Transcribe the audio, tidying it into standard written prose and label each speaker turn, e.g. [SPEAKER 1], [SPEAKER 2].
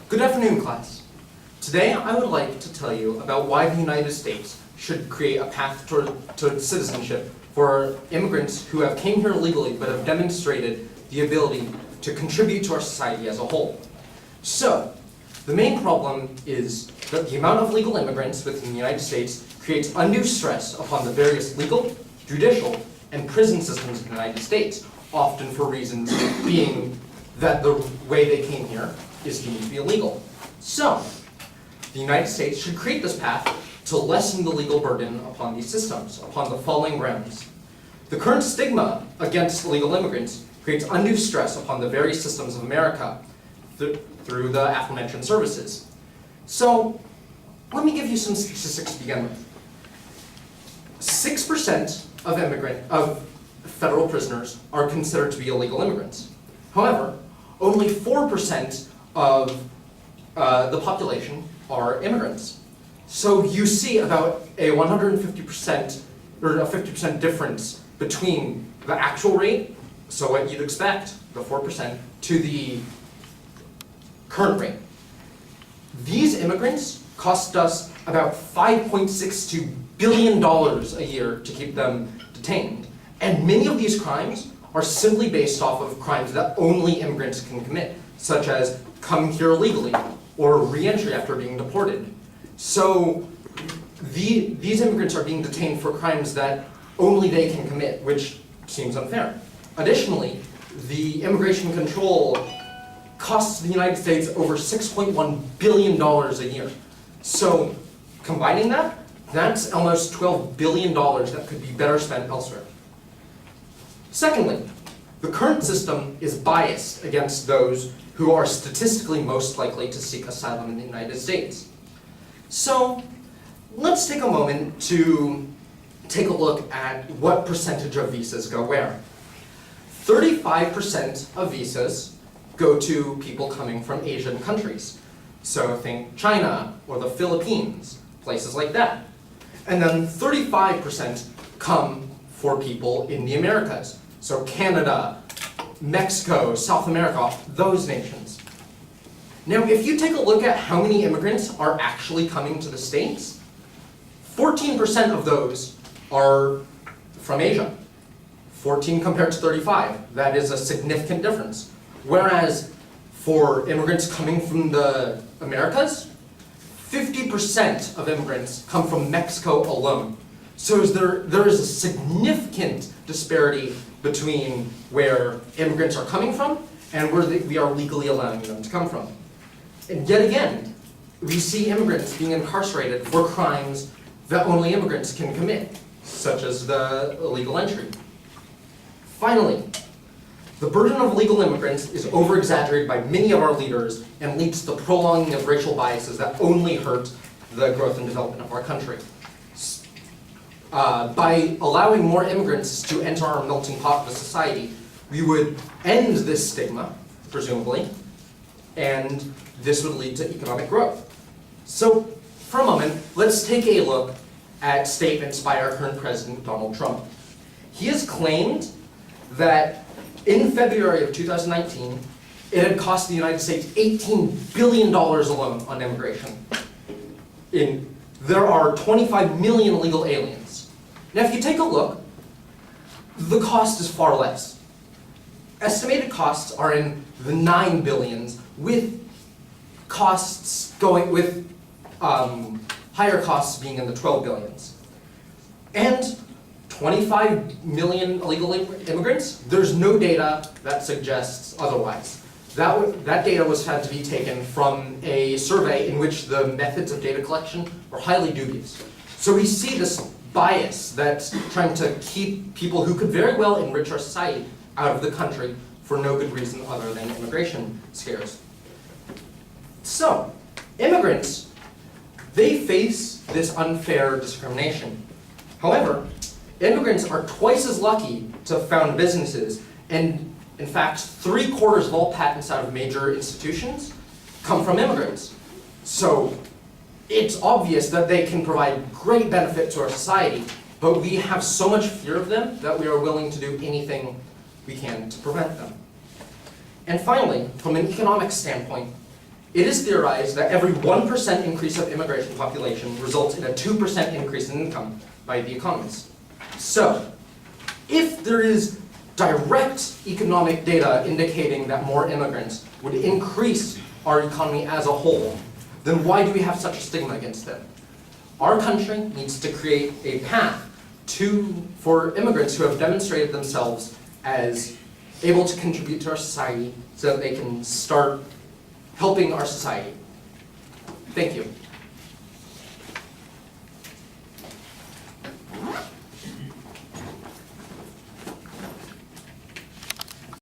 [SPEAKER 1] Good afternoon, class. Today I would like to tell you about why the United States should create a path toward citizenship for immigrants who have came here legally but have demonstrated the ability to contribute to our society as a whole. So, the main problem is that the amount of legal immigrants within the United States creates undue stress upon the various legal, judicial, and prison systems in the United States, often for reasons being that the way they came here is deemed to be illegal. So, the United States should create this path to lessen the legal burden upon these systems, upon the following grounds. The current stigma against illegal immigrants creates undue stress upon the various systems of America through the aforementioned services. So, let me give you some statistics to begin with. 6% of federal prisoners are considered to be illegal immigrants. However, only 4% of the population are immigrants. So you see about a 150% or a 50% difference between the actual rate, so what you'd expect, the 4%, to the current rate. These immigrants cost us about $5.62 billion a year to keep them detained. And many of these crimes are simply based off of crimes that only immigrants can commit, such as coming here illegally or re-entry after being deported. So these immigrants are being detained for crimes that only they can commit, which seems unfair. Additionally, the immigration control costs the United States over $6.1 billion a year. So combining that, that's almost $12 billion that could be better spent elsewhere. Secondly, the current system is biased against those who are statistically most likely to seek asylum in the United States. So, let's take a moment to take a look at what percentage of visas go where. 35% of visas go to people coming from Asian countries. So think China or the Philippines, places like that. And then 35% come for people in the Americas. So Canada, Mexico, South America, those nations. Now, if you take a look at how many immigrants are actually coming to the States, 14% of those are from Asia. 14 compared to 35, that is a significant difference. Whereas for immigrants coming from the Americas, 50% of immigrants come from Mexico alone. So there is a significant disparity between where immigrants are coming from and where we are legally allowing them to come from. And yet again, we see immigrants being incarcerated for crimes that only immigrants can commit, such as the illegal entry. Finally, the burden of illegal immigrants is over-exaggerated by many of our leaders and leads to the prolonging of racial biases that only hurt the growth and development of our country. By allowing more immigrants to enter our melting pot of a society, we would end this stigma, presumably, and this would lead to economic growth. So, for a moment, let's take a look at statements by our current president, Donald Trump. He has claimed that in February of 2019, it had cost the United States $18 billion alone on immigration. There are 25 million illegal aliens. Now, if you take a look, the cost is far less. Estimated costs are in the 9 billions, with costs going with higher costs being in the 12 billions. And 25 million illegal immigrants, there's no data that suggests otherwise. That data was had to be taken from a survey in which the methods of data collection were highly dubious. So we see this bias that's trying to keep people who could very well enrich our society out of the country for no good reason other than immigration scares. So, immigrants, they face this unfair discrimination. However, immigrants are twice as lucky to found businesses, and in fact, 3/4 of all patents out of major institutions come from immigrants. So it's obvious that they can provide great benefit to our society, but we have so much fear of them that we are willing to do anything we can to prevent them. And finally, from an economic standpoint, It is theorized that every 1% increase of immigration population results in a 2% increase in income by the economists. So, if there is direct economic data indicating that more immigrants would increase our economy as a whole, then why do we have such a stigma against them? Our country needs to create a path for immigrants who have demonstrated themselves as able to contribute to our society so that they can start helping our society. Thank you.